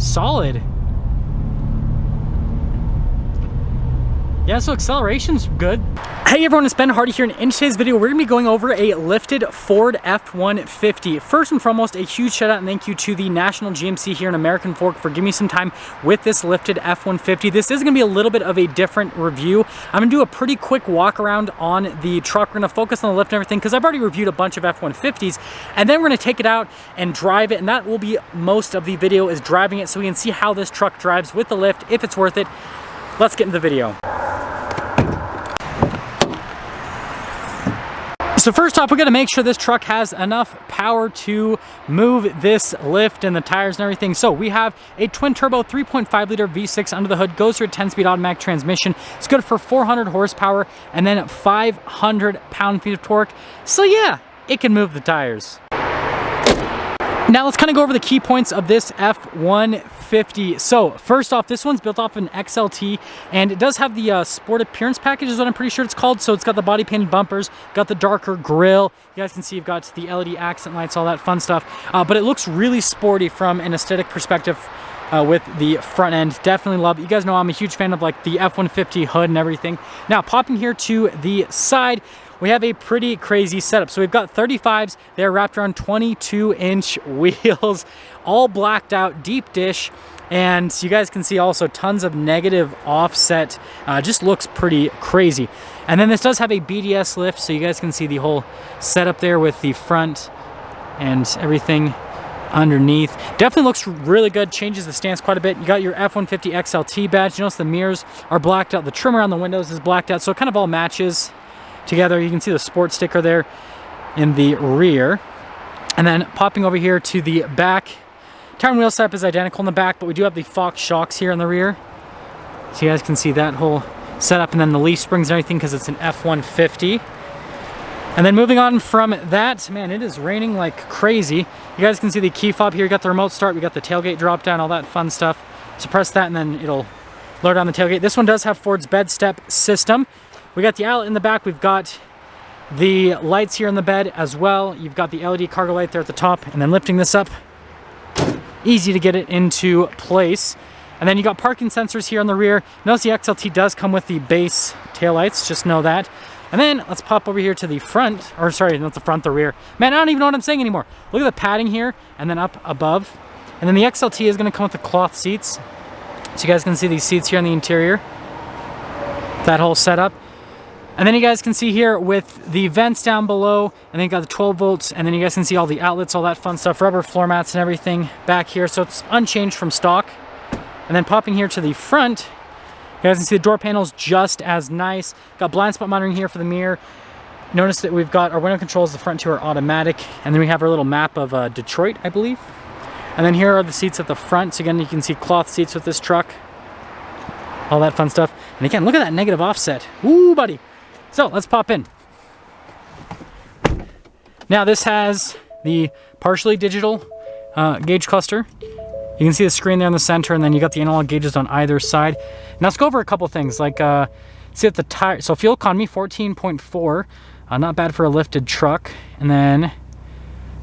solid. Yeah, so acceleration's good. Hey everyone, it's Ben Hardy here, and in today's video we're gonna be going over a lifted Ford F-150. First and foremost, a huge shout out and thank you to the National GMC here in American Fork for giving me some time with this lifted F-150. This is gonna be a little bit of a different review. I'm gonna do a pretty quick walk around on the truck. We're gonna focus on the lift and everything because I've already reviewed a bunch of F-150s, and then we're gonna take it out and drive it, and that will be most of the video, is driving it so we can see how this truck drives with the lift, if it's worth it. Let's get into the video. So first off, we gotta make sure this truck has enough power to move this lift and the tires and everything. So we have a twin turbo 3.5 liter V6 under the hood, goes through a 10-speed automatic transmission. It's good for 400 horsepower and then 500 pound-feet of torque. So yeah, it can move the tires. Now let's kind of go over the key points of this F-150. So first off, this one's built off an XLT, and it does have the Sport Appearance package is what I'm pretty sure it's called. So it's got the body painted bumpers, got the darker grille. You guys can see you've got the LED accent lights, all that fun stuff. But it looks really sporty from an aesthetic perspective with the front end. Definitely love it. You guys know I'm a huge fan of like the F-150 hood and everything. Now popping here to the side, we have a pretty crazy setup. So we've got 35s, they're wrapped around 22-inch wheels, all blacked out, deep dish, and you guys can see also tons of negative offset. Just looks pretty crazy. And then this does have a BDS lift, so you guys can see the whole setup there with the front and everything underneath. Definitely looks really good, changes the stance quite a bit. You got your F-150 XLT badge. You notice the mirrors are blacked out, the trim around the windows is blacked out, so it kind of all matches together. You can see the sport sticker there in the rear. And then popping over here to the back, tire and wheel setup is identical in the back, but we do have the Fox shocks here in the rear. So you guys can see that whole setup, and then the leaf springs and everything because it's an F-150. And then moving on from that, man, it is raining like crazy. You guys can see the key fob here. You got the remote start, we got the tailgate drop down, all that fun stuff. So press that and then it'll lower down the tailgate. This one does have Ford's bed step system. We got the outlet in the back. We've got the lights here in the bed as well. You've got the LED cargo light there at the top, and then lifting this up, easy to get it into place. And then you got parking sensors here on the rear. Notice the XLT does come with the base taillights, just know that. And then let's pop over here to the front, or sorry, not the front, the rear. Man, I don't even know what I'm saying anymore. Look at the padding here, and then up above. And then the XLT is gonna come with the cloth seats. So you guys can see these seats here on the interior. That whole setup. And then you guys can see here with the vents down below, and then you got the 12 volts, and then you guys can see all the outlets, all that fun stuff, rubber floor mats and everything back here. So it's unchanged from stock. And then popping here to the front, you guys can see the door panels just as nice. Got blind spot monitoring here for the mirror. Notice that we've got our window controls, the front two are automatic, and then we have our little map of Detroit, I believe. And then here are the seats at the front. So again, you can see cloth seats with this truck, all that fun stuff. And again, look at that negative offset. Woo, buddy. So let's pop in. Now this has the partially digital gauge cluster. You can see the screen there in the center, and then you got the analog gauges on either side. Now let's go over a couple things, like see at the tire, so fuel economy 14.4, not bad for a lifted truck. And then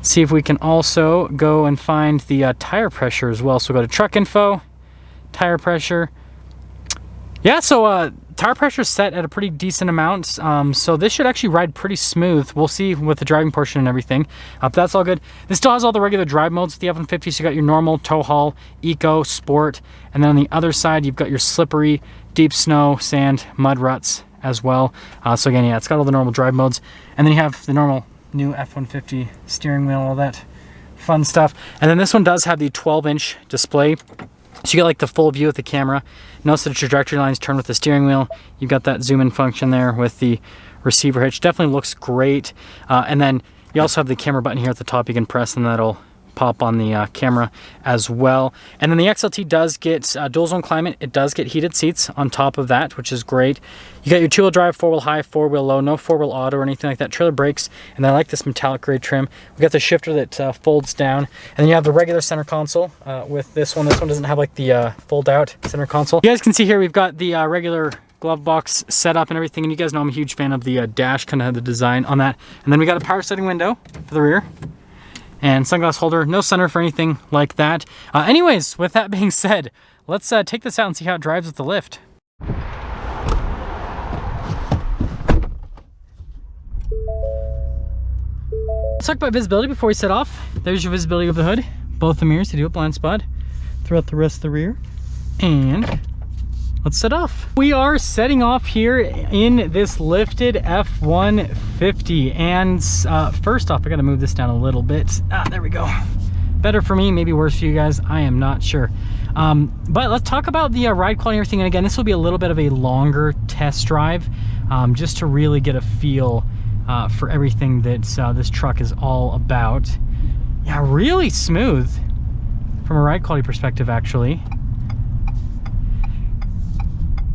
see if we can also go and find the tire pressure as well. So go to truck info, tire pressure. Yeah, so tire pressure is set at a pretty decent amount, so this should actually ride pretty smooth. We'll see with the driving portion and everything, but that's all good. This still has all the regular drive modes with the F-150, so you got your normal, tow haul, eco, sport, and then on the other side you've got your slippery, deep snow, sand, mud ruts as well. So again, yeah, it's got all the normal drive modes, and then you have the normal new F-150 steering wheel, all that fun stuff. And then this one does have the 12-inch display. So you get like the full view with the camera. Notice the trajectory lines turn with the steering wheel. You've got that zoom in function there with the receiver hitch. Definitely looks great. And then you also have the camera button here at the top you can press, and that'll pop on the camera as well. And then the XLT does get dual zone climate. It does get heated seats on top of that, which is great. You got your 2-wheel drive, 4-wheel high, 4-wheel low, no 4-wheel auto or anything like that. Trailer brakes, and I like this metallic gray trim. We got the shifter that folds down, and then you have the regular center console with this one. This one doesn't have like the fold out center console. You guys can see here we've got the regular glove box setup and everything, and you guys know I'm a huge fan of the dash, kind of the design on that. And then we got a power setting window for the rear. and sunglass holder, no sunroof or anything like that. Anyways, with that being said, let's take this out and see how it drives with the lift. Let's talk about visibility before we set off. There's your visibility of the hood. Both the mirrors, they do a blind spot throughout the rest of the rear. And let's set off. We are setting off here in this lifted F-150. And first off, I gotta move this down a little bit. There we go. Better for me, maybe worse for you guys, I am not sure. But let's talk about the ride quality and everything. And again, this will be a little bit of a longer test drive, just to really get a feel for everything that this truck is all about. Yeah, really smooth from a ride quality perspective, actually.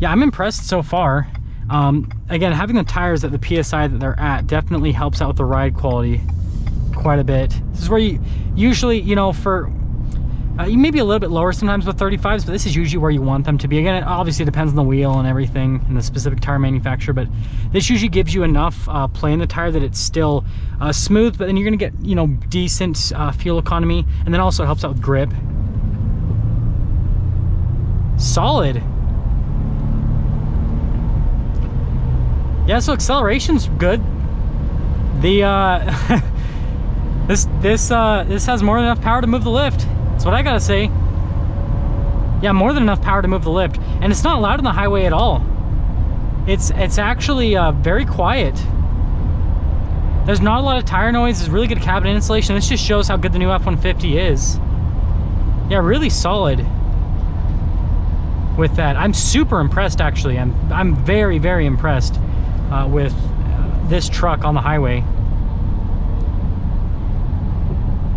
Yeah, I'm impressed so far. Again, having the tires at the PSI that they're at definitely helps out with the ride quality quite a bit. This is where you usually, you know, for you may be a little bit lower sometimes with 35s, but this is usually where you want them to be. Again, it obviously depends on the wheel and everything and the specific tire manufacturer, but this usually gives you enough play in the tire that it's still smooth, but then you're gonna get, you know, decent fuel economy, and then also it helps out with grip. Solid. Yeah, so acceleration's good. The this has more than enough power to move the lift. That's what I gotta say. Yeah, more than enough power to move the lift, and it's not loud on the highway at all. It's actually very quiet. There's not a lot of tire noise. There's really good cabin insulation. This just shows how good the new F-150 is. Yeah, really solid with that. I'm super impressed, actually. I'm very, very impressed with this truck on the highway.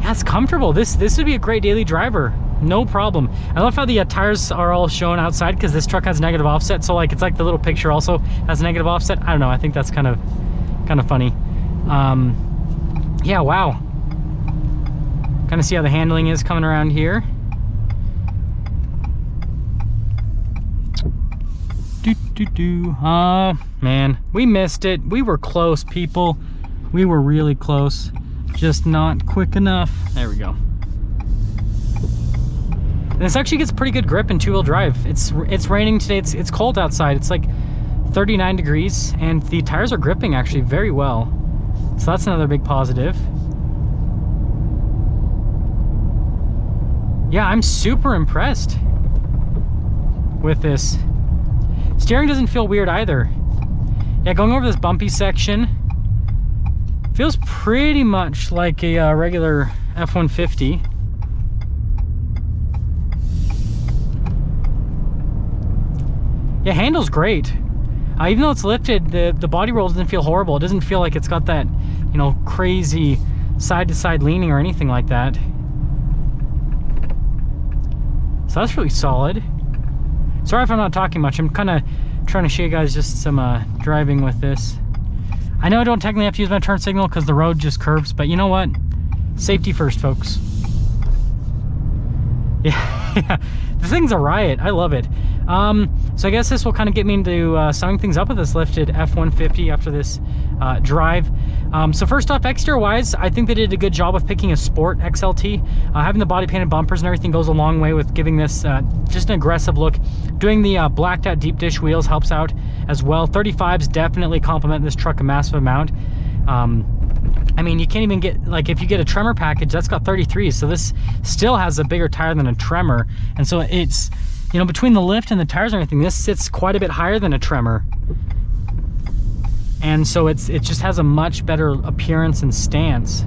Yeah, it's comfortable. This would be a great daily driver, no problem. I love how the tires are all shown outside, because this truck has negative offset, so like it's like the little picture also has negative offset. I don't know, I think that's kind of funny. Yeah, wow. Kind of see how the handling is coming around here. Man, we missed it. We were close, people. We were really close. Just not quick enough. There we go. And this actually gets pretty good grip in two-wheel drive. It's raining today. It's cold outside. It's like 39 degrees, and the tires are gripping actually very well. So that's another big positive. Yeah, I'm super impressed with this. Steering doesn't feel weird either. Yeah, going over this bumpy section feels pretty much like a regular F-150. Yeah, handle's great. Even though it's lifted, the body roll doesn't feel horrible. It doesn't feel like it's got that, you know, crazy side-to-side leaning or anything like that. So that's really solid. Sorry if I'm not talking much. I'm kind of trying to show you guys just some driving with this. I know I don't technically have to use my turn signal because the road just curves, but you know what? Safety first, folks. Yeah, the thing's a riot. I love it. So I guess this will kind of get me into summing things up with this lifted F-150 after this drive. So first off, exterior wise, I think they did a good job of picking a sport XLT. Having the body painted bumpers and everything goes a long way with giving this just an aggressive look. Doing the blacked out deep dish wheels helps out as well. 35s definitely complement this truck a massive amount. I mean, you can't even get, like, if you get a Tremor package, that's got 33s, so this still has a bigger tire than a Tremor. And so it's, you know, between the lift and the tires and everything, this sits quite a bit higher than a Tremor. And so it just has a much better appearance and stance.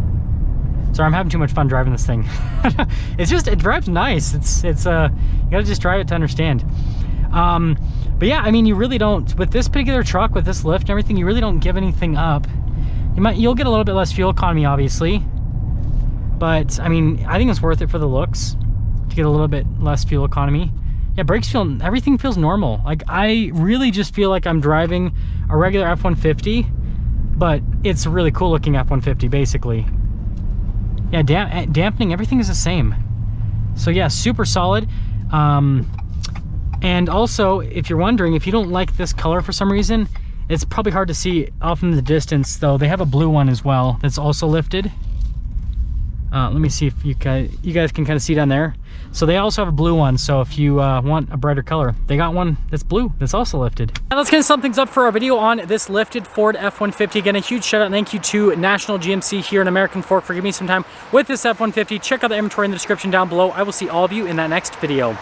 Sorry, I'm having too much fun driving this thing. It drives nice. You gotta just drive it to understand. But yeah, I mean, you really don't, with this particular truck, with this lift and everything, you really don't give anything up. You'll get a little bit less fuel economy, obviously, but I mean, I think it's worth it for the looks to get a little bit less fuel economy. Yeah, brakes feel, everything feels normal. Like, I really just feel like I'm driving a regular F-150, but it's a really cool looking F-150, basically. Yeah, dampening, everything is the same. So yeah, super solid. And also, if you're wondering, if you don't like this color for some reason, it's probably hard to see off in the distance, though. They have a blue one as well that's also lifted. Let me see if you guys can kind of see down there. So they also have a blue one. So if you want a brighter color, they got one that's blue that's also lifted. Now let's get sum things up for our video on this lifted Ford F-150. Again, a huge shout out and thank you to National GMC here in American Fork for giving me some time with this F-150. Check out the inventory in the description down below. I will see all of you in that next video.